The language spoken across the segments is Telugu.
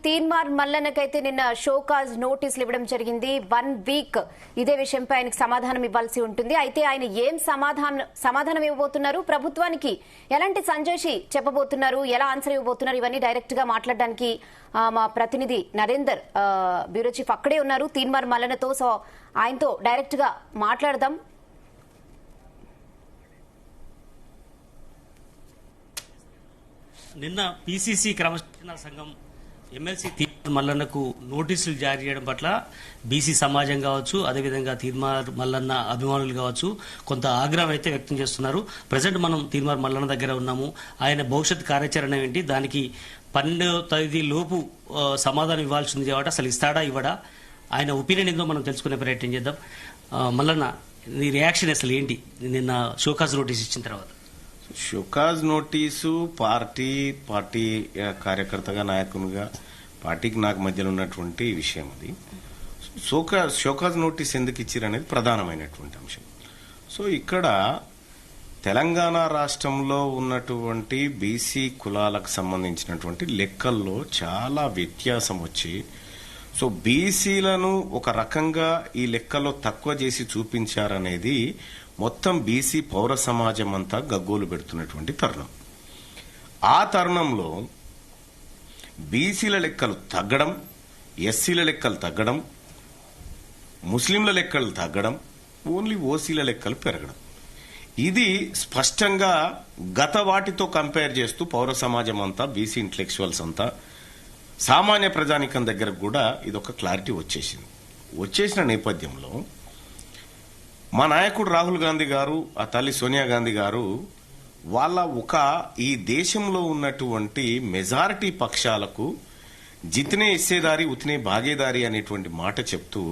తీన్మార్ మల్లన్నకైతే నిన్న షోకాజ్ నోటీసులు ఇవ్వడం జరిగింది. 1 వీక్ ఇదే విషయంపై ఆయనకు సమాధానం ఇవ్వాల్సి ఉంటుంది. అయితే ఆయన ఏం సమాధానం ఇవ్వబోతున్నారు, ప్రభుత్వానికి ఎలాంటి సంజాయిషి చెప్పబోతున్నారు, ఎలా ఆన్సర్ ఇవ్వబోతున్నారు, ఇవన్నీ డైరెక్ట్ గా మాట్లాడడానికి మా ప్రతినిధి నరేందర్ బ్యూరో చీఫ్ అక్కడే ఉన్నారు తీన్మార్ మల్లన్నతో. సో ఆయనతో డైరెక్ట్ గా మాట్లాడదాం. నిన్న పిసిసి క్రమశిక్షణ సంఘం ఎమ్మెల్సీ తీన్మార్ మల్లన్నకు నోటీసులు జారీ చేయడం పట్ల బీసీ సమాజం కావచ్చు, అదేవిధంగా తీన్మార్ మల్లన్న అభిమానులు కావచ్చు కొంత ఆగ్రహం అయితే వ్యక్తం చేస్తున్నారు. ప్రజెంట్ మనం తీన్మార్ మల్లన్న దగ్గర ఉన్నాము. ఆయన భవిష్యత్ కార్యాచరణ ఏంటి, దానికి 12వ తేదీ లోపు సమాధానం ఇవ్వాల్సి ఉంది కాబట్టి అసలు ఇస్తాడా ఇవ్వడా, ఆయన ఒపీనియన్ ఏందో మనం తెలుసుకునే ప్రయత్నం చేద్దాం. మల్లన్న, నీ రియాక్షన్ అసలు ఏంటి నిన్న షోకాజ్ నోటీస్ ఇచ్చిన తర్వాత? షోకాజ్ నోటీసు పార్టీ కార్యకర్తగా, నాయకునిగా పార్టీకి నాకు మధ్యలో ఉన్నటువంటి విషయం. అది షోకాజ్ నోటీస్ ఎందుకు ఇచ్చారు అనేది ప్రధానమైనటువంటి అంశం. సో ఇక్కడ తెలంగాణ రాష్ట్రంలో ఉన్నటువంటి బీసీ కులాలకు సంబంధించినటువంటి లెక్కల్లో చాలా వ్యత్యాసం వచ్చి, సో బీసీలను ఒక రకంగా ఈ లెక్కల్లో తక్కువ చేసి చూపించారనేది మొత్తం బీసీ పౌర సమాజం అంతా గగ్గోలు పెడుతున్నటువంటి తరుణం. ఆ తరుణంలో బీసీల లెక్కలు తగ్గడం, ఎస్సీల లెక్కలు తగ్గడం, ముస్లింల లెక్కలు తగ్గడం, ఓన్లీ ఓసీల లెక్కలు పెరగడం, ఇది స్పష్టంగా గత వాటితో కంపేర్ చేస్తూ పౌర సమాజం అంతా, బీసీ ఇంటలెక్చువల్స్ అంతా, సామాన్య ప్రజానికం దగ్గర కూడా ఇదొక క్లారిటీ వచ్చేసిన నేపథ్యంలో మా నాయకుడు రాహుల్ గాంధీ గారు, ఆ తల్లి సోనియా గాంధీ గారు ఈ దేశంలో ఉన్నటువంటి మెజారిటీ పక్షాలకు జితనే ఇస్సేదారి ఉతినే భాగేదారి అనేటువంటి మాట చెప్తూ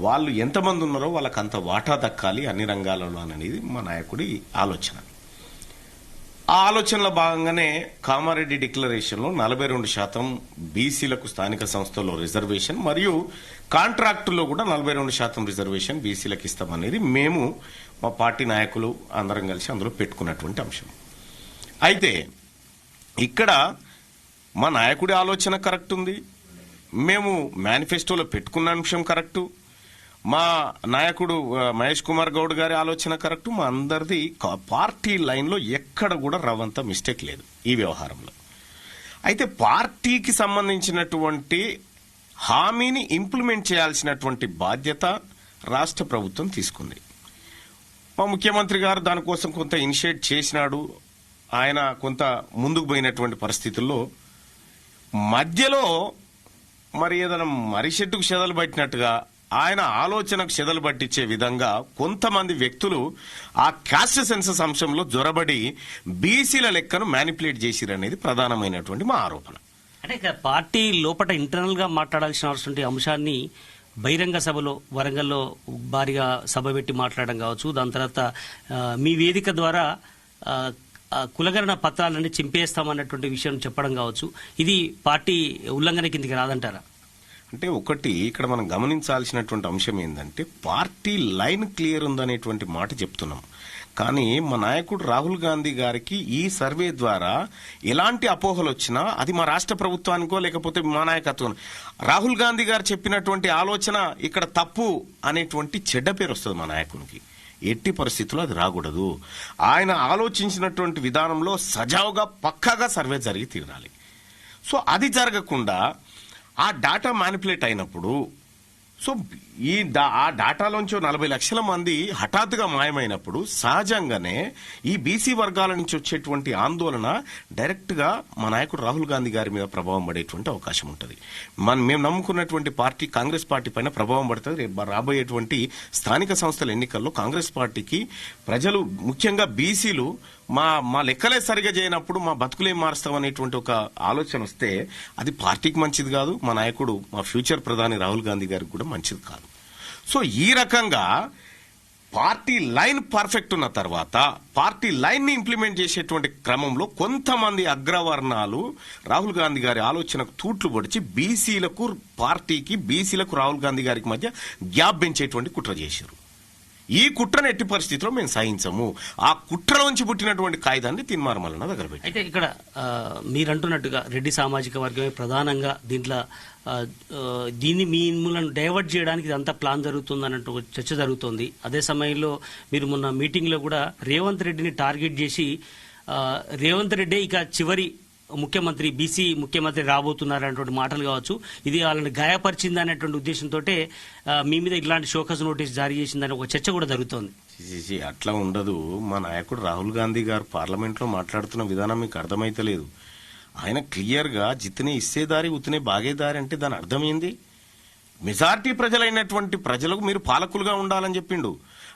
వాళ్ళు ఎంతమంది ఉన్నారో వాళ్ళకి అంత వాటా దక్కాలి అన్ని రంగాలలో అనేది మా నాయకుడి ఆలోచన. ఆ ఆలోచనలో భాగంగానే కామారెడ్డి డిక్లరేషన్ లో 42% బీసీలకు స్థానిక సంస్థల్లో రిజర్వేషన్ మరియు కాంట్రాక్టులో కూడా 42% రిజర్వేషన్ బీసీలకు ఇస్తామనేది మేము మా పార్టీ నాయకులు అందరం కలిసి అందులో పెట్టుకున్నటువంటి అంశం. అయితే ఇక్కడ మా నాయకుడి ఆలోచన కరెక్ట్ ఉంది, మేము మేనిఫెస్టోలో పెట్టుకున్న అంశం కరెక్టు, మా నాయకుడు మహేష్ కుమార్ గౌడ్ గారి ఆలోచన కరెక్టు, మా అందరిది పార్టీ లైన్లో ఎక్కడ కూడా రవంత మిస్టేక్ లేదు ఈ వ్యవహారంలో. అయితే పార్టీకి సంబంధించినటువంటి హామీని ఇంప్లిమెంట్ చేయాల్సినటువంటి బాధ్యత రాష్ట్ర ప్రభుత్వం తీసుకుంది. మా ముఖ్యమంత్రి గారు దానికోసం కొంత ఇనిషియేట్ చేసినాడు. ఆయన కొంత ముందుకు పోయినటువంటి పరిస్థితుల్లో మధ్యలో మరి ఏదైనా మరిషెట్టుకు చెదలు పట్టినట్టుగా ఆయన ఆలోచనకు చెదలు పట్టించే విధంగా కొంతమంది వ్యక్తులు ఆ క్యాస్ట్ సెన్సస్ అంశంలో జొరబడి బీసీల లెక్కను మ్యానిపులేట్ చేసిరనేది ప్రధానమైనటువంటి మా ఆరోపణ. అంటే పార్టీ లోపల ఇంటర్నల్ గా మాట్లాడాల్సిన అంశాన్ని బహిరంగ సభలో వరంగల్లో భారీగా సభ పెట్టి మాట్లాడడం కావచ్చు, దాని తర్వాత మీ వేదిక ద్వారా కులగణన పత్రాలన్నీ చింపేస్తామన్నటువంటి విషయం చెప్పడం కావచ్చు, ఇది పార్టీ ఉల్లంఘన కిందికి రాదంటారా? అంటే ఒకటి ఇక్కడ మనం గమనించాల్సినటువంటి అంశం ఏంటంటే పార్టీ లైన్ క్లియర్ ఉందనేటువంటి మాట చెప్తున్నాం. కానీ మా నాయకుడు రాహుల్ గాంధీ గారికి ఈ సర్వే ద్వారా ఎలాంటి అపోహలు వచ్చినా అది మా రాష్ట్ర ప్రభుత్వానికో లేకపోతే మా నాయకత్వం, రాహుల్ గాంధీ గారు చెప్పినటువంటి ఆలోచన ఇక్కడ తప్పు అనేటువంటి చెడ్డ పేరు వస్తుంది మా నాయకునికి. ఎట్టి పరిస్థితుల్లో అది రాకూడదు. ఆయన ఆలోచించినటువంటి విధానంలో సజావుగా పక్కాగా సర్వే జరిగి తీరాలి. సో అది జరగకుండా ఆ డాటా మ్యానిపులేట్ అయినప్పుడు, సో ఆ డాటాలోంచి 40 లక్షల మంది హఠాత్తుగా మాయమైనప్పుడు సహజంగానే ఈ బీసీ వర్గాల నుంచి వచ్చేటువంటి ఆందోళన డైరెక్ట్ గా మా నాయకుడు రాహుల్ గాంధీ గారి మీద ప్రభావం పడేటువంటి అవకాశం ఉంటుంది. మేము నమ్ముకున్నటువంటి పార్టీ కాంగ్రెస్ పార్టీ పైన ప్రభావం పడుతుంది. రేపు రాబోయేటువంటి స్థానిక సంస్థల ఎన్నికల్లో కాంగ్రెస్ పార్టీకి ప్రజలు, ముఖ్యంగా బీసీలు మా లెక్కలే సరిగా చేయనప్పుడు మా బతుకులేం మారుస్తామనేటువంటి ఒక ఆలోచన వస్తే అది పార్టీకి మంచిది కాదు, మా నాయకుడు, మా ఫ్యూచర్ ప్రధాని రాహుల్ గాంధీ గారికి కూడా మంచిది కాదు. సో ఈ రకంగా పార్టీ లైన్ పర్ఫెక్ట్ ఉన్న తర్వాత పార్టీ లైన్ ని ఇంప్లిమెంట్ చేసేటువంటి క్రమంలో కొంతమంది అగ్రవర్ణాలు రాహుల్ గాంధీ గారి ఆలోచనకు తూట్లు పొడిచి బీసీలకు పార్టీకి, బీసీలకు రాహుల్ గాంధీ గారికి మధ్య గ్యాప్ పెంచేటువంటి కుట్ర చేశారు. ఈ కుట్రను ఎట్టి పరిస్థితిలో మేము సహించము. ఆ కుట్రలోంచి పుట్టినటువంటి కాయిదాన్ని తీన్మార్ మల్లన్న దగ్గర పెట్టి. అయితే ఇక్కడ మీరంటున్నట్టుగా రెడ్డి సామాజిక వర్గమే ప్రధానంగా దీంట్లో దీన్ని మిమ్మల్ని డైవర్ట్ చేయడానికి ఇదంతా ప్లాన్ జరుగుతుంది అన్నట్టు చర్చ జరుగుతోంది. అదే సమయంలో మీరు మొన్న మీటింగ్లో కూడా రేవంత్ రెడ్డిని టార్గెట్ చేసి రేవంత్ రెడ్డి ఇక చివరి ముఖ్యమంత్రి, బీసీ ముఖ్యమంత్రి రాబోతున్నారనేటువంటి మాటలు కావచ్చు, ఇది వాళ్ళని గాయపరిచింది అనేటువంటి ఉద్దేశంతో మీ మీద ఇట్లాంటి షోకాజ్ నోటీస్ జారీ చేసిందని ఒక చర్చ కూడా జరుగుతోంది. అట్లా ఉండదు. మా నాయకుడు రాహుల్ గాంధీ గారు పార్లమెంట్ లో మాట్లాడుతున్న విధానం మీకు అర్థమైతలేదు. ఆయన క్లియర్ గా జితనే ఇచ్చేదారి ఉతనే బాగేదారి అంటే దాని అర్థమైంది. మెజారిటీ ప్రజలైనటువంటి ప్రజలకు మీరు పాలకులుగా ఉండాలని చెప్పిండు.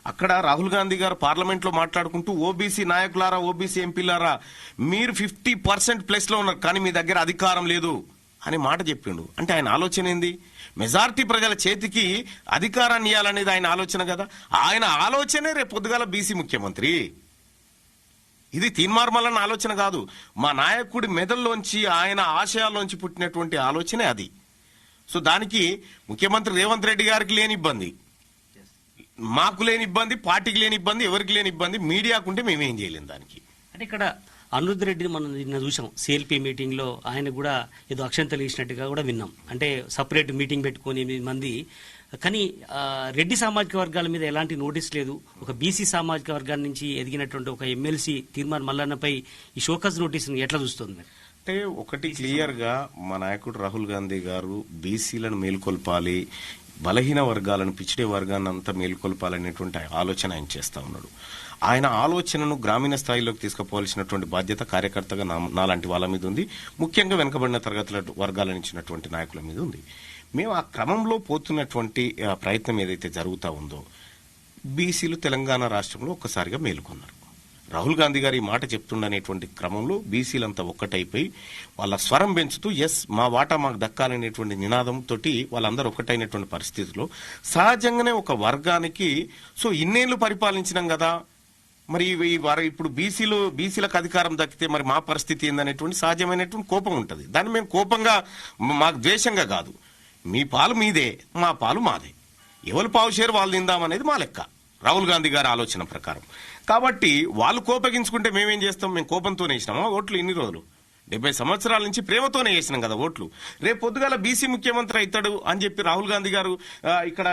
అక్కడ రాహుల్ గాంధీ గారు పార్లమెంట్ లో మాట్లాడుకుంటూ ఓబీసీ నాయకులారా, ఓబీసీ ఎంపీలారా, మీరు 50% ప్లస్ లో ఉన్నారు కానీ మీ దగ్గర అధికారం లేదు అని మాట చెప్పిండు. అంటే ఆయన ఆలోచన ఏంది? మెజారిటీ ప్రజల చేతికి అధికారాన్ని ఇవ్వాలనేది ఆయన ఆలోచన కదా. ఆయన ఆలోచనే రేపు పొద్దుగాల బీసీ ముఖ్యమంత్రి. ఇది తీన్మార్ మల్లన్న ఆలోచన కాదు. మా నాయకుడి మెదల్లోంచి, ఆయన ఆశయాల్లోంచి పుట్టినటువంటి ఆలోచనే అది. సో దానికి ముఖ్యమంత్రి రేవంత్ రెడ్డి గారికి లేని ఇబ్బంది, మాకు లేని ఇబ్బంది, పార్టీకి లేని ఇబ్బంది, ఎవరికి లేని ఇబ్బంది, మీడియాకుంటే మేమేం చేయలేము దానికి. అంటే ఇక్కడ అనిరుద్ధ్ రెడ్డిని మనం నిన్న చూసాం సిఎల్పి మీటింగ్ లో, ఆయన కూడా ఏదో అక్షంతలు ఇచ్చినట్టుగా కూడా విన్నాం. అంటే సపరేట్ మీటింగ్ పెట్టుకుని 8 మంది. కానీ రెడ్డి సామాజిక వర్గాల మీద ఎలాంటి నోటీస్ లేదు. ఒక బీసీ సామాజిక వర్గాల నుంచి ఎదిగినటువంటి ఒక ఎమ్మెల్సీ తీన్మార్ మల్లన్నపై ఈ షోకాజ్ నోటీసును ఎట్లా చూస్తుంది? అంటే ఒకటి క్లియర్ గా మా నాయకుడు రాహుల్ గాంధీ గారు బీసీలను మేల్కొల్పాలి, బలహీన వర్గాలను, పిచ్చిడే వర్గాన్ని అంతా మేల్కొల్పాలనేటువంటి ఆలోచన ఆయన చేస్తా ఉన్నాడు. ఆయన ఆలోచనను గ్రామీణ స్థాయిలోకి తీసుకుపోవాల్సినటువంటి బాధ్యత కార్యకర్తగా నాలాంటి వాళ్ళ మీద ఉంది. ముఖ్యంగా వెనుకబడిన తరగతుల వర్గాల నుంచినటువంటి నాయకుల మీద ఉంది. మేము ఆ క్రమంలో పోతున్నటువంటి ప్రయత్నం ఏదైతే జరుగుతా ఉందో, బీసీలు తెలంగాణ రాష్ట్రంలో ఒక్కసారిగా మేలుకొన్నారు. రాహుల్ గాంధీ గారు ఈ మాట చెప్తుండనేటువంటి క్రమంలో బీసీలంతా ఒక్కటైపోయి వాళ్ళ స్వరం పెంచుతూ ఎస్ మా వాటా మాకు దక్కాలనేటువంటి నినాదంతో వాళ్ళందరూ ఒక్కటైనటువంటి పరిస్థితిలో సహజంగానే ఒక వర్గానికి సో ఇన్నేళ్లు పరిపాలించినాం కదా, మరి ఇప్పుడు బీసీలకు అధికారం దక్కితే మరి మా పరిస్థితి ఏందనేటువంటి సహజమైనటువంటి కోపం ఉంటుంది. దాన్ని మేము కోపంగా, మాకు ద్వేషంగా కాదు. మీ పాలు మీదే, మా పాలు మాదే, ఎవరు పావు షేరు వాళ్ళు తిందామనేది మా లెక్క రాహుల్ గాంధీ గారి ఆలోచన ప్రకారం. కాబట్టి వాళ్ళు కోపగించుకుంటే మేమేం చేస్తాం? మేము కోపంతోనే వేసినామా ఓట్లు? ఇన్ని రోజులు 70 సంవత్సరాల నుంచి ప్రేమతోనే వేసినాం కదా ఓట్లు. రేపు పొద్దుగాల బీసీ ముఖ్యమంత్రి అవుతాడు అని చెప్పి రాహుల్ గాంధీ గారు ఇక్కడ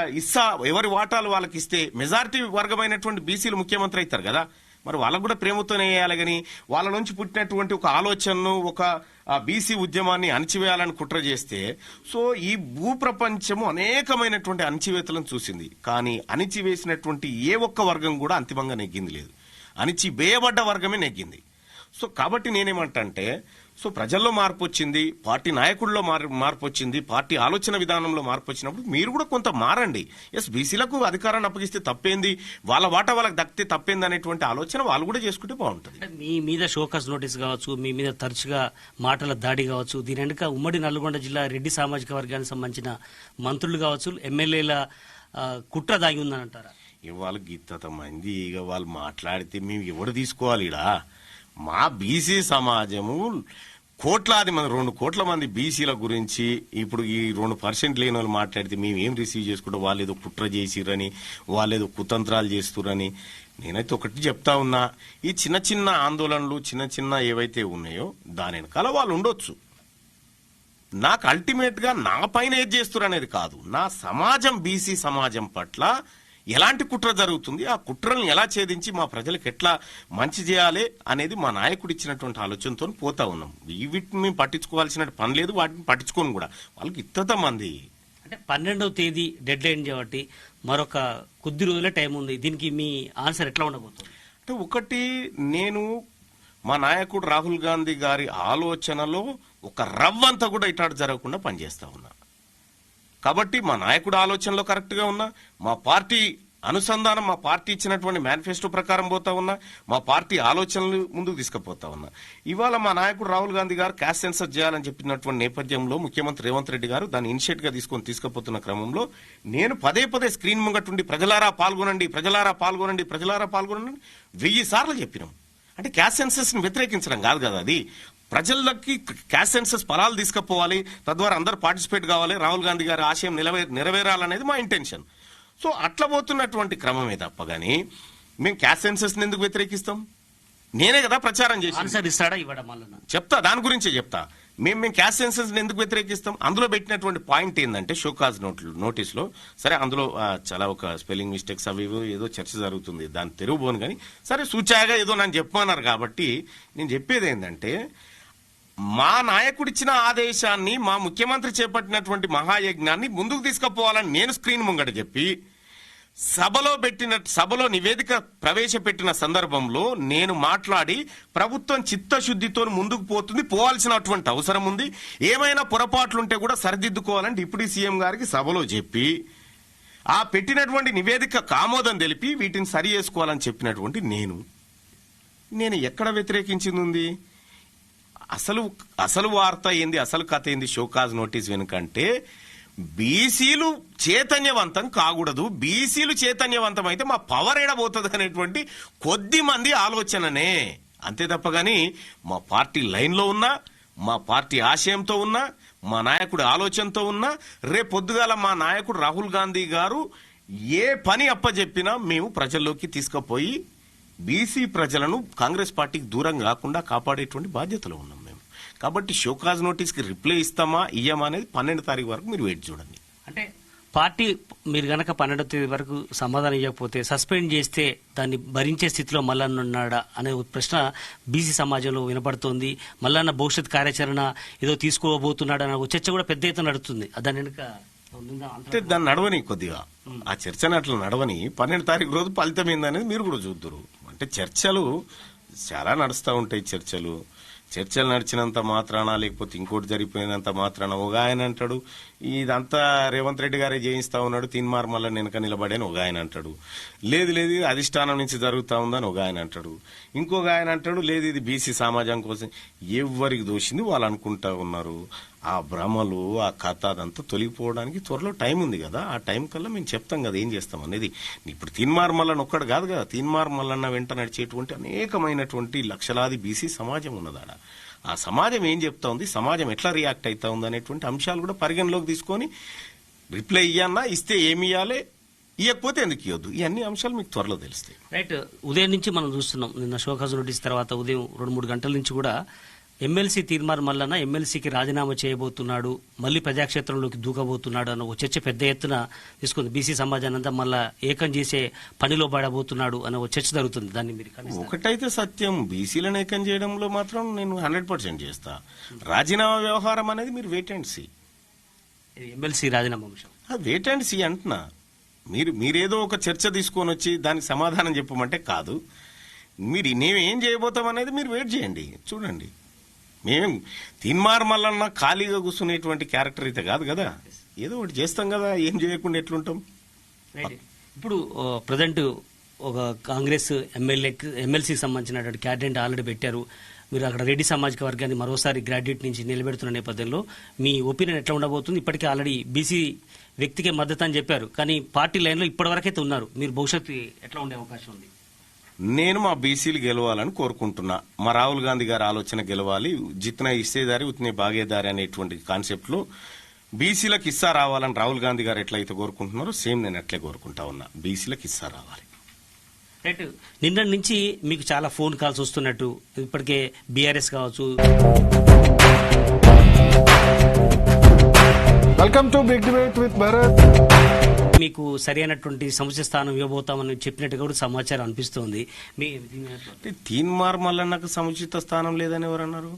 ఎవరి వాటాలు వాళ్ళకి ఇస్తే మెజారిటీ వర్గమైనటువంటి బీసీలు ముఖ్యమంత్రి అవుతారు కదా. మరి వాళ్ళకు కూడా ప్రేమతోనే వేయాలి. కానీ వాళ్ళ నుంచి పుట్టినటువంటి ఒక ఆలోచనను, ఒక బీసీ ఉద్యమాన్ని అణచివేయాలని కుట్ర చేస్తే, సో ఈ భూప్రపంచము అనేకమైనటువంటి అణచివేతలను చూసింది. కానీ అణిచివేసినటువంటి ఏ ఒక్క వర్గం కూడా అంతిమంగా నెగ్గింది లేదు. అణిచివేయబడ్డ వర్గమే నెగ్గింది. సో కాబట్టి నేనేమంటే, సో ప్రజల్లో మార్పు వచ్చింది, పార్టీ నాయకుల్లో మార్పు వచ్చింది, పార్టీ ఆలోచన విధానంలో మార్పు వచ్చినప్పుడు మీరు కూడా కొంత మారండి. ఎస్, బీసీలకు అధికారాన్ని అప్పగిస్తే తప్పేంది, వాళ్ళ వాటా వాళ్ళకి దక్కితే తప్పేంది అనేటువంటి ఆలోచన వాళ్ళు కూడా చేసుకుంటే బాగుంటుంది. మీ మీద షోకాజ్ నోటీస్ కావచ్చు, మీ మీద తరచుగా మాటల దాడి కావచ్చు, దీని వెనుక ఉమ్మడి నల్గొండ జిల్లా రెడ్డి సామాజిక వర్గానికి సంబంధించిన మంత్రులు కావచ్చు, ఎమ్మెల్యేల కుట్ర దాగి ఉందని అంటారా? ఇవాళ గీత మంది ఇక వాళ్ళు మాట్లాడితే మేము ఎవరు తీసుకోవాలి? ఇడా మా బీసీ సమాజము కోట్లాది మంది, 2 కోట్ల మంది బీసీల గురించి ఇప్పుడు ఈ 2% లేని వాళ్ళు మాట్లాడితే మేము ఏం రిసీవ్ చేసుకుంటాం? వాళ్ళు ఏదో కుట్ర చేసిరని, వాళ్ళు ఏదో కుతంత్రాలు చేస్తురని. నేనైతే ఒకటి చెప్తా ఉన్నా, ఈ చిన్న చిన్న ఆందోళనలు, చిన్న చిన్న ఏవైతే ఉన్నాయో దాని వెనకాల వాళ్ళు ఉండొచ్చు. నాకు అల్టిమేట్ గా నా పైన ఏది చేస్తురు అనేది కాదు, నా సమాజం, బీసీ సమాజం పట్ల ఎలాంటి కుట్ర జరుగుతుంది, ఆ కుట్రలను ఎలా ఛేదించి మా ప్రజలకు ఎట్లా మంచి చేయాలి అనేది మా నాయకుడు ఇచ్చినటువంటి ఆలోచనతో పోతా ఉన్నాం. వీటిని మేము పట్టించుకోవాల్సిన పని లేదు, వాటిని పట్టించుకోను కూడా. వాళ్ళకి ఇంత మంది అంటే 12వ తేదీ డెడ్ లైన్ కాబట్టి మరొక కొద్ది రోజులే టైం ఉంది. దీనికి మీ ఆన్సర్ ఎట్లా ఉండబోతుంది? అంటే ఒకటి, నేను మా నాయకుడు రాహుల్ గాంధీ గారి ఆలోచనలో ఒక రవ్వంతా కూడా ఇటాడు జరగకుండా పనిచేస్తా ఉన్నా. కాబట్టి మా నాయకుడు ఆలోచనలో కరెక్ట్ గా ఉన్నా, మా పార్టీ అనుసంధానం, మా పార్టీ ఇచ్చినటువంటి మేనిఫెస్టో ప్రకారం పోతా ఉన్నా, మా పార్టీ ఆలోచనలు ముందుకు తీసుకుపోతా ఉన్నా. ఇవాళ మా నాయకుడు రాహుల్ గాంధీ గారు క్యాస్ట్ సెన్సస్ చేయాలని చెప్పినటువంటి నేపథ్యంలో ముఖ్యమంత్రి రేవంత్ రెడ్డి గారు దాన్ని ఇనిషియేట్ గా తీసుకుపోతున్న క్రమంలో నేను పదే స్క్రీన్ ముంగటుండి ప్రజలారా పాల్గొనండి, ప్రజలారా పాల్గొనండి, ప్రజలారా పాల్గొనండి 1000 సార్లు చెప్పినాం. అంటే క్యాస్ట్ సెన్సస్ ని వ్యతిరేకించడం కాదు కదా, అది ప్రజలకి క్యాస్ట్ సెన్సస్ ఫలాలు తీసుకుపోవాలి, తద్వారా అందరూ పార్టిసిపేట్ కావాలి, రాహుల్ గాంధీ గారి ఆశయం నెరవేరాలనేది మా ఇంటెన్షన్. సో అట్లా పోతున్నటువంటి క్రమమే తప్ప గానీ మేము క్యాస్ట్ సెన్సస్ ఎందుకు వ్యతిరేకిస్తాం? నేనే కదా ప్రచారం చేసి ఆన్సర్ ఇస్తాడా ఇవ్వడం మల్లన్న? చెప్తా, దాని గురించే చెప్తా. మేము క్యాస్ట్ సెన్సస్ ఎందుకు వ్యతిరేకిస్తాం? అందులో పెట్టినటువంటి పాయింట్ ఏంటంటే షోకాజ్ నోటీసులో, సరే అందులో చాలా ఒక స్పెల్లింగ్ మిస్టేక్స్ అవి ఏదో చర్చ జరుగుతుంది, దాన్ని తెరుగుపోను కానీ సరే సూచాగా ఏదో నన్ను చెప్పమన్నారు కాబట్టి నేను చెప్పేది ఏంటంటే, మా నాయకుడిచ్చిన ఆదేశాన్ని, మా ముఖ్యమంత్రి చేపట్టినటువంటి మహాయజ్ఞాన్ని ముందుకు తీసుకుపోవాలని నేను స్క్రీన్ ముంగట చెప్పి సభలో నివేదిక ప్రవేశపెట్టిన సందర్భంలో నేను మాట్లాడి ప్రభుత్వం చిత్తశుద్ధితో ముందుకు పోవాల్సినటువంటి అవసరం ఉంది, ఏమైనా పొరపాట్లుంటే కూడా సరిదిద్దుకోవాలని డిప్యూటీ సీఎం గారికి సభలో చెప్పి ఆ పెట్టినటువంటి నివేదిక ఆమోదం తెలిపి వీటిని సరి చేసుకోవాలని చెప్పినటువంటి నేను ఎక్కడ వ్యతిరేకించింది ఉంది? అసలు వార్త ఏంది, అసలు కథ ఏంది షోకాజ్ నోటీస్ వెనుకంటే బీసీలు చైతన్యవంతం కాకూడదు, బీసీలు చైతన్యవంతం అయితే మా పవర్ ఏడబోతుంది అనేటువంటి కొద్ది మంది ఆలోచననే, అంతే తప్పగాని మా పార్టీ లైన్లో ఉన్నా, మా పార్టీ ఆశయంతో ఉన్నా, మా నాయకుడి ఆలోచనతో ఉన్నా, రేపు పొద్దుగాల మా నాయకుడు రాహుల్ గాంధీ గారు ఏ పని అప్పచెప్పినా మేము ప్రజల్లోకి తీసుకుపోయి బీసీ ప్రజలను కాంగ్రెస్ పార్టీకి దూరం కాకుండా కాపాడేటువంటి బాధ్యతలో ఉన్నాం మేము. కాబట్టి షోకాజ్ నోటీస్కి రిప్లై ఇస్తామా ఇయ్యమా అనేది 12వ తారీఖు వరకు మీరు వెయిట్ చూడండి. అంటే పార్టీ మీరు గనక 12వ తేదీ వరకు సమాధానం ఇవ్వకపోతే సస్పెండ్ చేస్తే దాన్ని భరించే స్థితిలో మల్లన్న ఉన్నాడా అనే ప్రశ్న బీసీ సమాజంలో వినపడుతోంది. మల్లన్న భవిష్యత్ కార్యాచరణ ఏదో తీసుకోబోతున్నాడు అనే చర్చ కూడా పెద్ద ఎత్తున నడుస్తుంది. దాని వెనుక అంటే దాన్ని నడవని కొద్దిగా ఆ చర్చను అట్లా నడవని 12వ తారీఖు రోజు ఫలితం ఏందనేది మీరు కూడా చూద్దరు. అంటే చర్చలు చాలా నడుస్తూ ఉంటాయి. చర్చలు నడిచినంత మాత్రాన, లేకపోతే ఇంకోటి జరిగిపోయినంత మాత్రాన ఒక ఆయన అంటాడు ఇదంతా రేవంత్ రెడ్డి గారే చేయిస్తా ఉన్నాడు, తీన్మార్ మల్ల వెనక నిలబడేని ఒక ఆయన అంటాడు, లేదు అధిష్టానం నుంచి జరుగుతా ఉందని ఒక ఆయన అంటాడు, ఇంకొక ఆయన అంటాడు లేదు ఇది బీసీ సమాజం కోసం. ఎవరికి దోషింది వాళ్ళు అనుకుంటా ఉన్నారు. ఆ భ్రమలు, ఆ కథ అదంతా తొలగిపోవడానికి త్వరలో టైం ఉంది కదా, ఆ టైం కల్లా మేము చెప్తాం కదా ఏం చేస్తాం అనేది. ఇప్పుడు తీన్మార్ మల్లన్న ఒక్కడు కాదు కదా, తీన్మార్ మల్లన్న వెంట నడిచేటువంటి అనేకమైనటువంటి లక్షలాది బీసీ సమాజం ఉన్నదాడ. ఆ సమాజం ఏం చెప్తా ఉంది, సమాజం ఎట్లా రియాక్ట్ అవుతా ఉంది అనేటువంటి అంశాలు కూడా పరిగణలోకి తీసుకొని రిప్లై ఇయ్యన్నా, ఇస్తే ఏమి ఇవ్వాలి, ఇవ్వకపోతే ఎందుకు ఇవ్వద్దు, ఇవన్నీ అంశాలు మీకు త్వరలో తెలుస్తాయి. రైట్. ఉదయం నుంచి మనం చూస్తున్నాం, నిన్న షోకాజ్ నోటీస్ తర్వాత ఉదయం 2-3 గంటల నుంచి కూడా ఎమ్మెల్సీ తీన్మార్ మల్లన్న ఎమ్మెల్సీకి రాజీనామా చేయబోతున్నాడు, మళ్లీ ప్రజాక్షేత్రంలోకి దూకబోతున్నాడు అన్న ఒక చర్చ పెద్ద ఎత్తున తీసుకుంది. బీసీ సమాజాన్ని అంతా మళ్ళా ఏకం చేసే పనిలో పడబోతున్నాడు అన్న ఒక చర్చ జరుగుతుంది. దాన్ని మీరు ఒకటైతే సత్యం, బీసీలను ఏకం చేయడంలో మాత్రం నేను 100% చేస్తా. రాజీనామా వ్యవహారం అనేది మీరు వెయిట్ అండ్ సీ. ఎమ్మెల్సీ రాజీనామా అంశం వెయిట్ అండ్ సీ అంటున్నా. మీరేదో ఒక చర్చ తీసుకొని వచ్చి దానికి సమాధానం చెప్పమంటే కాదు. నేనేం చేయబోతాం అనేది మీరు వెయిట్ చేయండి, చూడండి. మేము తీన్మార్ మల్లన్న ఖాళీగా కూర్చునేటువంటి క్యారెక్టర్ అయితే కాదు కదా, ఏదో ఒకటి చేస్తాం కదా, ఏం చేయకుండా ఎట్లుంటాం. ఇప్పుడు ప్రజెంట్ ఒక కాంగ్రెస్ ఎమ్మెల్సీకి సంబంధించినటువంటి క్యాండిడేట్ ఆల్రెడీ పెట్టారు. మీరు అక్కడ రెడ్డి సామాజిక వర్గాన్ని మరోసారి గ్రాడ్యుయేట్ నుంచి నిలబెడుతున్న నేపథ్యంలో మీ ఒపీనియన్ ఎట్లా ఉండబోతుంది? ఇప్పటికే ఆల్రెడీ బీసీ వ్యక్తికే మద్దతు అని చెప్పారు, కానీ పార్టీ లైన్లో ఇప్పటివరకైతే ఉన్నారు. మీరు భవిష్యత్తు ఎట్లా ఉండే అవకాశం ఉంది? నేను మా బీసీలు గెలవాలని కోరుకుంటున్నా. మా రాహుల్ గాంధీ గారి ఆలోచన గెలవాలి, జిత్నా ఇస్తేదారి ఉత్నే భాగేదారి అనేటువంటి కాన్సెప్ట్ లో బీసీలకు ఇస్సా రావాలని రాహుల్ గాంధీ గారు ఎట్లయితే కోరుకుంటున్నారో సేమ్ నేను అట్లే కోరుకుంటా ఉన్నా, బీసీలకు ఇస్సా రావాలి. రైట్. నిన్న నుంచి మీకు చాలా ఫోన్ కాల్స్ వస్తున్నట్టు, ఇప్పటికే బీఆర్ఎస్ కావచ్చు. Welcome to big debate with Bharat. మీకు సరైనటువంటి సముచిత స్థానం ఇవ్వబోతామని చెప్పినట్టు కూడా సమాచారం అనిపిస్తోంది. తీన్మార్ మల్లన్నకు సముచిత స్థానం లేదని ఎవరన్నారు?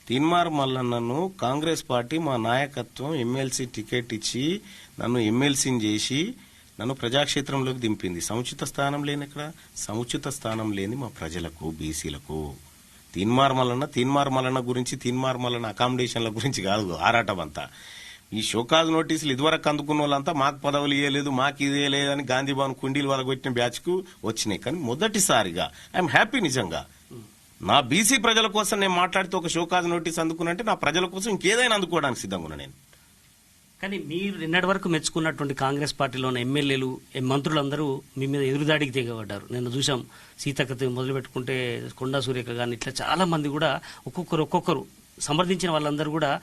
తీన్మార్ మల్లన్నను కాంగ్రెస్ పార్టీ మా నాయకత్వం ఎమ్మెల్సీ టికెట్ ఇచ్చి నన్ను ఎమ్మెల్సీని చేసి నన్ను ప్రజాక్షేత్రంలోకి దింపింది. సముచిత స్థానం లేని ఇక్కడ, సముచిత స్థానం లేని మా ప్రజలకు, బీసీలకు. తీన్మార్ మల్లన్న గురించి, తీన్మార్ మల్లన్న అకామిడేషన్ల గురించి కాదు ఆరాటం అంతా. ఈ షోకాజ్ నోటీసులు ఇదివరకు అందుకున్న వాళ్ళంతా మాకు పదవులు ఇవ్వలేదు, మాకు ఇదే లేదని గాంధీ భవన్ కుండీలు వరగొట్టిన బ్యాచ్ కు వచ్చినాయి. కానీ మొదటిసారిగా ఐఎమ్ హ్యాపీ. నిజంగా నా బీసీ ప్రజల కోసం నేను మాట్లాడితే ఒక షోకాజ్ నోటీస్ అందుకున్నంటే నా ప్రజల కోసం ఇంకేదైనా అందుకోవడానికి సిద్ధంగా ఉన్నా నేను. కానీ మీరు నిన్నటి వరకు మెచ్చుకున్నటువంటి కాంగ్రెస్ పార్టీలోని ఎమ్మెల్యేలు, మంత్రులందరూ మీ మీద ఎదురుదాడికి తెగబడ్డారు. నిన్న చూసాం, సీతక్క మొదలు పెట్టుకుంటే కొండా సూర్యక కానీ ఇట్లా చాలా మంది కూడా ఒక్కొక్కరు సమర్థించిన వాళ్ళందరూ కూడా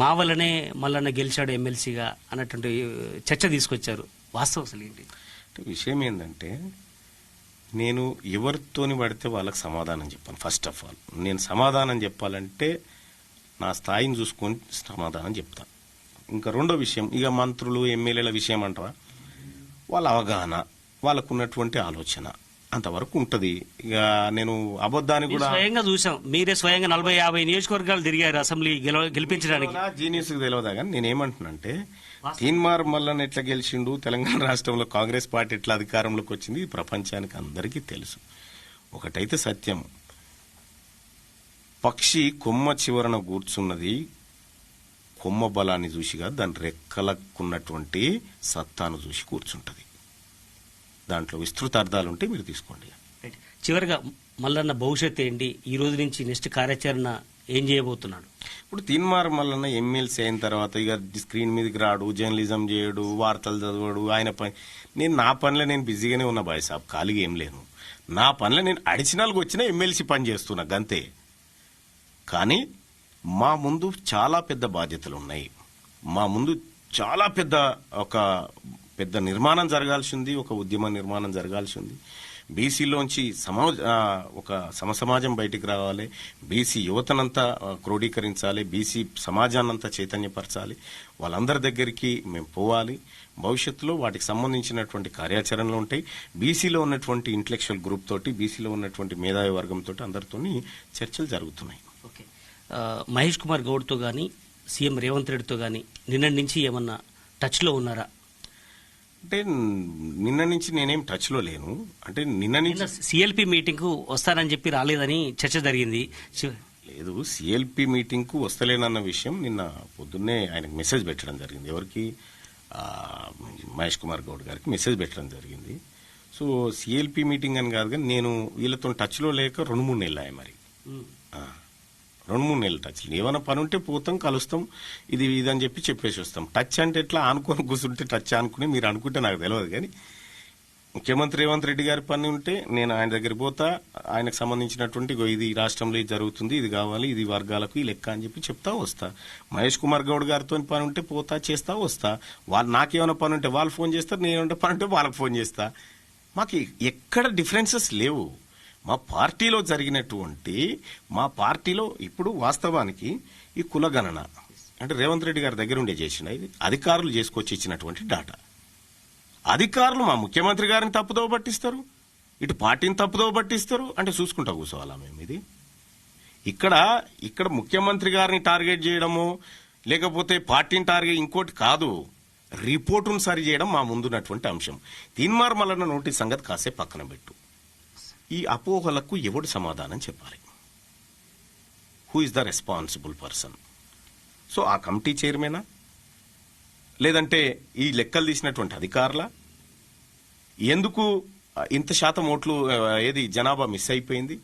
మా వల్లనే మల్లన్న గెలిచాడు ఎమ్మెల్సీగా అన్నటువంటి చర్చ తీసుకొచ్చారు. వాస్తవం అసలు ఏంటి? అంటే విషయం ఏంటంటే నేను ఎవరితోని పడితే వాళ్ళకి సమాధానం చెప్పాను. ఫస్ట్ ఆఫ్ ఆల్ నేను సమాధానం చెప్పాలంటే నా స్థాయిని చూసుకొని సమాధానం చెప్తాను. ఇంకా రెండో విషయం, ఇక మంత్రులు ఎమ్మెల్యేల విషయం అంటారా, వాళ్ళ అవగాహన, వాళ్ళకున్నటువంటి ఆలోచన అంతవరకు ఉంటది. ఇక నేను అబద్ధాన్ని మీరు కూడా స్వయంగా చూసాం, మీరే స్వయంగా 40-50 నియోజకవర్గాలు తిరిగారు అసెంబ్లీ గెలిపించడానికి. జీనియస్ తెలియదా కానీ నేనేమంటున్నానంటే తీన్మార్ మల్లన్న ఎట్లా గెలిచిండు, తెలంగాణ రాష్ట్రంలో కాంగ్రెస్ పార్టీ ఎట్లా అధికారంలోకి వచ్చింది, ఇది ప్రపంచానికి అందరికీ తెలుసు. ఒకటైతే సత్యం, పక్షి కొమ్మ చివరన కూర్చున్నది కొమ్మ బలాన్ని చూసిగా దాని రెక్కలకున్నటువంటి సత్తాను చూసి కూర్చుంటది. దాంట్లో విస్తృత అర్థాలు ఉంటే మీరు తీసుకోండి. రైట్. చివరిగా మల్లన్న భవిష్యత్ ఏంటి, ఈ రోజు నుంచి నెక్స్ట్ కార్యాచరణ ఏం చేయబోతున్నాడు? ఇప్పుడు తీన్మార్ మల్లన్న ఎమ్మెల్సీ అయిన తర్వాత ఇక స్క్రీన్ మీదకి రాడు, జర్నలిజం చేయడు, వార్తలు చదవడు. ఆయన పని, నేను నా పనిలో నేను బిజీగానే ఉన్నా బాయ్ సాబ్, ఖాళీగా ఏం లేను. నా పనిలో నేను అడిషనల్గా వచ్చిన ఎమ్మెల్సీ పని చేస్తున్నా గంతే. కానీ మా ముందు చాలా పెద్ద బాధ్యతలు ఉన్నాయి. మా ముందు చాలా పెద్ద నిర్మాణం జరగాల్సి ఉంది, ఒక ఉద్యమ నిర్మాణం జరగాల్సి ఉంది. బీసీలోంచి ఒక సమసమాజం బయటికి రావాలి, బీసీ యువతనంతా క్రోడీకరించాలి, బీసీ సమాజాన్నంతా చైతన్యపరచాలి, వాళ్ళందరి దగ్గరికి మేము పోవాలి. భవిష్యత్తులో వాటికి సంబంధించినటువంటి కార్యాచరణలు ఉంటాయి. బీసీలో ఉన్నటువంటి ఇంటలెక్చువల్ గ్రూప్ తోటి, బీసీలో ఉన్నటువంటి మేధావి వర్గంతో అందరితో చర్చలు జరుగుతున్నాయి. ఓకే. మహేష్ కుమార్ గౌడ్తో కానీ సీఎం రేవంత్ రెడ్డితో కానీ నిన్నటి నుంచి ఏమన్నా టచ్లో ఉన్నారా? అంటే నిన్న నుంచి నేనేం టచ్ లో లేను. అంటే నిన్న నుంచి సిఎల్పి మీటింగ్ కు వస్తానని చెప్పి రాలేదని చర్చ జరిగింది. లేదు, సిఎల్పి మీటింగ్ కు వస్తలేనన్న విషయం నిన్న పొద్దున్నే ఆయనకు మెసేజ్ పెట్టడం జరిగింది. ఎవరికి? మహేష్ కుమార్ గౌడ్ గారికి మెసేజ్ పెట్టడం జరిగింది. సో సిఎల్పి మీటింగ్ అని కాదు, కానీ నేను వీళ్ళతో టచ్ లో లేక 2-3 నెలలు అయ్యాయి. మరి 2-3 నెలలు టచ్. ఏమైనా పని ఉంటే పోతాం, కలుస్తాం, ఇది అని చెప్పేసి వస్తాం. టచ్ అంటే ఎట్లా ఆనుకొని కూర్చుంటే టచ్ అనుకుని మీరు అనుకుంటే నాకు తెలియదు. కానీ ముఖ్యమంత్రి రేవంత్ రెడ్డి గారి పని ఉంటే నేను ఆయన దగ్గరికి పోతా, ఆయనకు సంబంధించినటువంటి ఇది రాష్ట్రంలో ఇది జరుగుతుంది, ఇది కావాలి, ఇది వర్గాలకు ఈ లెక్క అని చెప్పి చెప్తా వస్తా. మహేష్ కుమార్ గౌడ్ గారితో పని ఉంటే పోతా, చేస్తా వస్తా. వాళ్ళు నాకేమైనా పని ఉంటే వాళ్ళు ఫోన్ చేస్తారు, నేనేమంటే పని ఉంటే వాళ్ళకి ఫోన్ చేస్తా. మాకు ఎక్కడ డిఫరెన్సెస్ లేవు. మా పార్టీలో జరిగినటువంటి ఇప్పుడు వాస్తవానికి ఈ కులగణన అంటే రేవంత్ రెడ్డి గారి దగ్గర ఉండే చేసిన ఇది అధికారులు చేసుకొచ్చి ఇచ్చినటువంటి డాటా. అధికారులు మా ముఖ్యమంత్రి గారిని తప్పుదోవ పట్టిస్తారు, ఇటు పార్టీని తప్పుదోవ పట్టిస్తారు. అంటే చూసుకుంటా కూర్చోవాలా మేము? ఇది ఇక్కడ ముఖ్యమంత్రి గారిని టార్గెట్ చేయడము, లేకపోతే పార్టీని టార్గెట్, ఇంకోటి కాదు, రిపోర్టును సరి చేయడం మా ముందున్నటువంటి అంశం. తీన్మార్ మల్లన్న నోటీస్ సంగతి కాసేపు పక్కన పెట్టు. ఈ అపోహలకు ఎవడు సమాధానం చెప్పాలి? Who is the responsible person? So ఆ కమిటీ చైర్మనా, లేదంటే ఈ లెక్కలు తీసినటువంటి అధికారుల? ఎందుకు ఇంత శాతం ఓట్లు జనాభా మిస్ అయిపోయింది?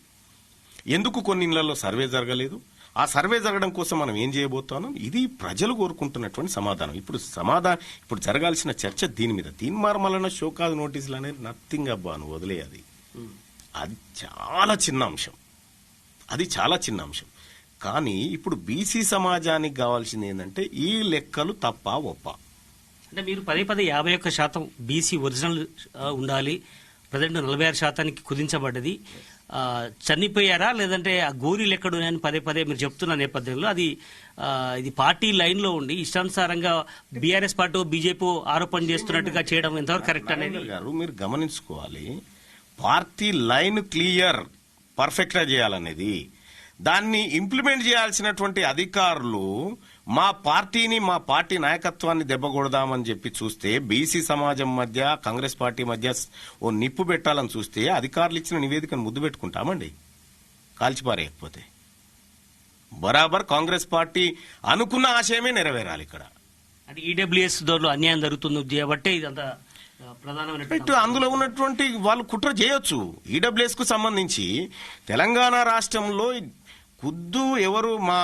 ఎందుకు కొన్ని ఇళ్లలో సర్వే జరగలేదు? ఆ సర్వే జరగడం కోసం మనం ఏం చేయబోతున్నాం? ఇది ప్రజలు కోరుకుంటున్నటువంటి సమాధానం. ఇప్పుడు జరగాల్సిన చర్చ దీని మీద. తీన్మార్ మల్లన్న షోకాజ్ నోటీసులు అనేది నథింగ్ అబ్బా, నువ్వు వదిలేయాలి. అది చాలా చిన్న అంశం. కానీ ఇప్పుడు బీసీ సమాజానికి కావాల్సింది ఏంటంటే ఈ లెక్కలు తప్ప ఒప్ప. అంటే మీరు 51% బీసీ ఒరిజినల్ ఉండాలి, ప్రజెంట్ 46% కుదించబడ్డది. చనిపోయారా లేదంటే ఆ గోరీలు ఎక్కడున్నాయని పదే మీరు చెప్తున్న నేపథ్యంలో ఇది పార్టీ లైన్ లో ఉండి ఇష్టానుసారంగా బీఆర్ఎస్ పార్టీ బీజేపీ ఆరోపణ చేస్తున్నట్టుగా చేయడం ఎంతవరకు కరెక్ట్ అనేది మీరు గమనించుకోవాలి. పార్టీ లైన్ క్లియర్, పర్ఫెక్ట్ గా చేయాలనేది, దాన్ని ఇంప్లిమెంట్ చేయాల్సినటువంటి అధికారులు మా పార్టీ నాయకత్వాన్ని దెబ్బకొడదామని చెప్పి చూస్తే, బీసీ సమాజం మధ్య కాంగ్రెస్ పార్టీ మధ్య ఓ నిప్పు పెట్టాలని చూస్తే అధికారులు ఇచ్చిన నివేదికను ముద్దు పెట్టుకుంటామండి కాల్చిపారేయకపోతే? బరాబర్ కాంగ్రెస్ పార్టీ అనుకున్న ఆశయమే నెరవేరాలి. ఇక్కడ అంటే ఈడబ్ల్యూఎస్ దోర్లో అన్యాయం జరుగుతుంది కాబట్టి ఇదంతా ప్రధానమైన అందులో ఉన్నటువంటి వాళ్ళు కుట్ర చేయొచ్చు. ఈడబ్ల్యూఎస్ కు సంబంధించి తెలంగాణ రాష్ట్రంలో ఎవరు మా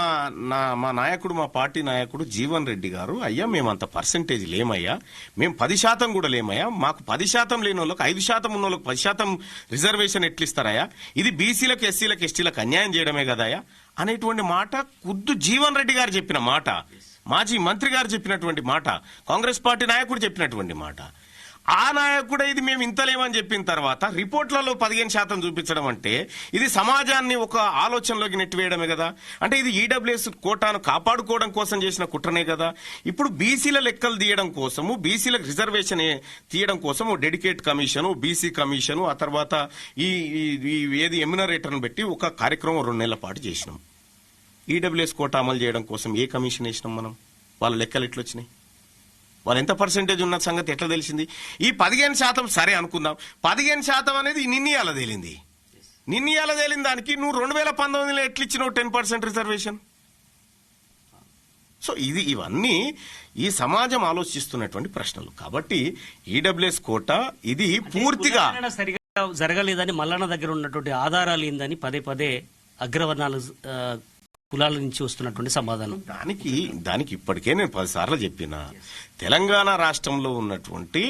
నాయకుడు, మా పార్టీ నాయకుడు జీవన్ రెడ్డి గారు, అయ్యా మేమంత పర్సెంటేజ్ లేమయ్యా, మేము 10% కూడా లేమయ్యా, మాకు 10% లేని వాళ్ళకి 5% ఉన్న వాళ్ళకి 10% రిజర్వేషన్ ఎట్లిస్తారయ్యా, ఇది బీసీలకు, ఎస్సీలకు, ఎస్టీలకు అన్యాయం చేయడమే కదయ్యా అనేటువంటి మాట జీవన్ రెడ్డి గారు చెప్పిన మాట, మాజీ మంత్రి గారు చెప్పినటువంటి మాట, కాంగ్రెస్ పార్టీ నాయకుడు చెప్పినటువంటి మాట. ఆ నాయకుడు ఇది మేము ఇంతలేమని చెప్పిన తర్వాత రిపోర్ట్లలో 15% చూపించడం అంటే ఇది సమాజాన్ని ఒక ఆలోచనలోకి నెట్టివేయడమే కదా. అంటే ఇది ఈడబ్ల్యూఎస్ కోటాను కాపాడుకోవడం కోసం చేసిన కుట్రనే కదా. ఇప్పుడు బీసీల లెక్కలు తీయడం కోసము, బీసీలకు రిజర్వేషన్ తీయడం కోసం డెడికేట్ కమిషను, బీసీ కమిషను, ఆ తర్వాత ఈ ఏది ఎమ్యునరేటర్ను పెట్టి ఒక కార్యక్రమం 2 నెలల పాటు చేసినాం. ఈడబ్ల్యూఎస్ కోటా అమలు చేయడం కోసం ఏ కమిషన్ వేసినాం మనం? వాళ్ళ లెక్కలు ఎట్లొచ్చినాయి? వాళ్ళు ఎంత పర్సెంటేజ్ ఉన్న సంగతి ఎట్లా తెలిసింది? ఈ 15% సరే అనుకుందాం, 15% అనేది నిన్నయాల తేలింది. నిన్నయాల తేలిన దానికి నువ్వు 2019లో ఎట్లా ఇచ్చినావు 10% రిజర్వేషన్? సో ఇవన్నీ ఈ సమాజం ఆలోచిస్తున్నటువంటి ప్రశ్నలు. కాబట్టి ఈడబ్ల్యూఎస్ కోటా ఇది పూర్తిగా కులగణన సరిగా జరగలేదని మల్లన్న దగ్గర ఉన్నటువంటి ఆధారాలు ఏందని పదే పదే అగ్రవర్ణాలు కులాల నుంచి వస్తున్నటువంటి సమాధానం. దానికి ఇప్పటికే నేను 10 సార్లు చెప్పిన, తెలంగాణ రాష్ట్రంలో ఉన్నటువంటి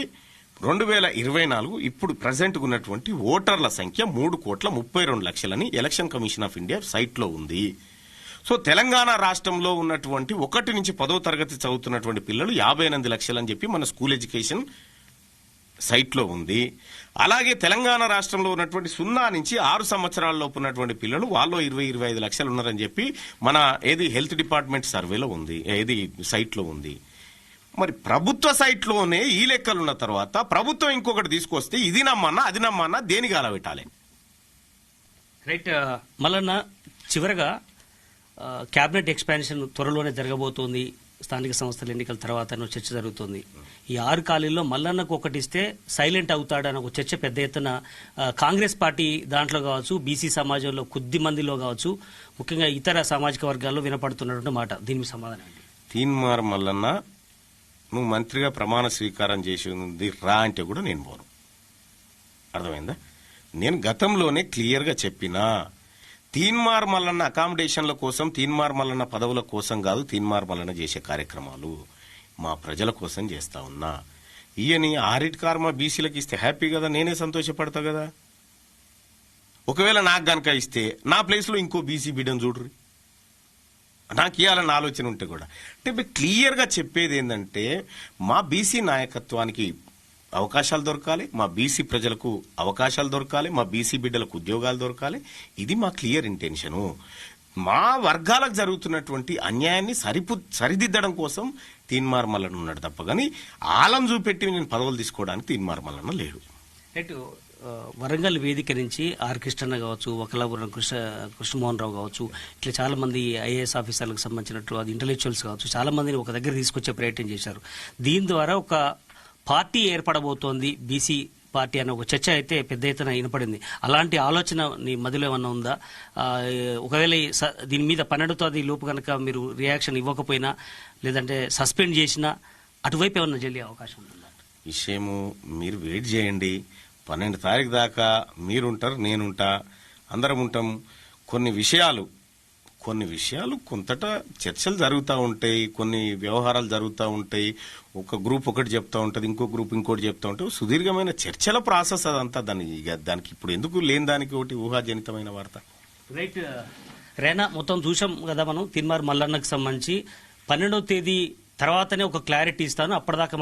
2024 ఇప్పుడు ప్రజెంట్ ఉన్నటువంటి ఓటర్ల సంఖ్య 3,32,00,000 election commission of India site లో ఉంది. సో తెలంగాణ రాష్ట్రంలో ఉన్నటువంటి 1 నుంచి 10వ తరగతి చదువుతున్నటువంటి పిల్లలు 58 లక్షలు అని చెప్పి మన స్కూల్ ఎడ్యుకేషన్ సైట్ లో ఉంది. అలాగే తెలంగాణ రాష్ట్రంలో ఉన్నటువంటి 0 నుంచి 6 సంవత్సరాల లోపు ఉన్నటువంటి పిల్లలు వాళ్ళు 20-25 లక్షలు ఉన్నారని చెప్పి మన హెల్త్ డిపార్ట్మెంట్ సర్వేలో ఉంది, సైట్ లో ఉంది. మరి ప్రభుత్వ సైట్ లోనే ఈ లెక్కలు ఉన్న తర్వాత ప్రభుత్వం ఇంకొకటి తీసుకొస్తే ఇది నమ్మన్నా అది నమ్మన్నా దేనికి అలవెట్టాలి? రైట్ మల్లన్న, చివరగా క్యాబినెట్ ఎక్స్పాన్షన్ త్వరలోనే జరగబోతోంది. స్థానిక సంస్థల ఎన్నికల తర్వాత చర్చ జరుగుతుంది. ఈ 6 ఖాళీల్లో మల్లన్నకు ఒకటి ఇస్తే సైలెంట్ అవుతాడని ఒక చర్చ పెద్ద ఎత్తున కాంగ్రెస్ పార్టీ దాంట్లో కావచ్చు, బీసీ సమాజంలో కొద్ది మందిలో కావచ్చు, ముఖ్యంగా ఇతర సామాజిక వర్గాల్లో వినపడుతున్నటువంటి మాట. దీనికి సమాధానం ఏంటి? తీన్మార్ మల్లన్న నువ్వు మంత్రిగా ప్రమాణ స్వీకారం చేసి ఉంది రా అంటే కూడా నేను పోను. అర్థమైందా? నేను గతంలోనే క్లియర్ గా చెప్పినా, తీన్మార్ మల్లన్న అకామిడేషన్ల కోసం, తీన్మార్ మల్లన్న పదవుల కోసం కాదు తీన్మార్ మల్లన్న చేసే కార్యక్రమాలు మా ప్రజల కోసం చేస్తా ఉన్నా. ఈయని 6 మా బీసీలకు ఇస్తే హ్యాపీ కదా, నేనే సంతోషపడతా కదా. ఒకవేళ నాకు గనక ఇస్తే నా ప్లేస్ లో ఇంకో బీసీ బిడ్డను చూడరు, నాకు ఇవ్వాలన్న ఆలోచన ఉంటే కూడా. అంటే క్లియర్ గా చెప్పేది ఏంటంటే మా బీసీ నాయకత్వానికి అవకాశాలు దొరకాలి, మా బీసీ ప్రజలకు అవకాశాలు దొరకాలి, మా బీసీ బిడ్డలకు ఉద్యోగాలు దొరకాలి. ఇది మా క్లియర్ ఇంటెన్షను. మా వర్గాలకు జరుగుతున్నటువంటి అన్యాయాన్ని సరిదిద్దడం కోసం తీన్మార్ మల్లన్న ఉన్నాడు తప్ప కానీ ఆలం చూపెట్టి నేను పదవులు తీసుకోవడానికి తీన్మార్ మల్లన్న లేడు. రైట్ వరంగల్ వేదిక నుంచి ఆర్ కృష్ణన్న కావచ్చు, వకలాపురం కృష్ణమోహన్ రావు కావచ్చు, ఇట్లా చాలా మంది ఐఏఎస్ ఆఫీసర్లకు సంబంధించినట్లు అది ఇంటలెక్చువల్స్ కావచ్చు, చాలా మందిని ఒక దగ్గర తీసుకొచ్చే ప్రయత్నం చేశారు. దీని ద్వారా ఒక పార్టీ ఏర్పడబోతోంది, బీసీ పార్టీ అనే ఒక చర్చ అయితే పెద్ద ఎత్తున వినపడింది. అలాంటి ఆలోచన నీ మధ్యలో ఏమన్నా ఉందా? ఒకవేళ దీని మీద 12వ తేదీ లోపు కనుక మీరు రియాక్షన్ ఇవ్వకపోయినా, లేదంటే సస్పెండ్ చేసినా అటువైపు ఏమన్నా జరిగే అవకాశం ఉందా? విషయము మీరు వెయిట్ చేయండి. 12 తారీఖు దాకా మీరుంటారు, నేనుంటా, అందరం ఉంటాం. కొన్ని విషయాలు కొంతట చర్చలు జరుగుతూ ఉంటాయి, కొన్ని వ్యవహారాలు జరుగుతూ ఉంటాయి. ఒక గ్రూప్ ఒకటి చెప్తా ఉంటుంది, ఇంకో గ్రూప్ ఇంకోటి చెప్తా ఉంటాయి. సుదీర్ఘమైన చర్చల ప్రాసెస్ అదంతా. దానికి ఇప్పుడు ఎందుకు లేని దానికి ఒకటి ఊహాజనితమైన వార్త. రైట్ రేనా, మొత్తం చూసాం కదా మనం తీన్మార్ మల్లన్నకు సంబంధించి 12వ తేదీ తర్వాతనే ఒక క్లారిటీ ఇస్తాను. అప్పటిదాకా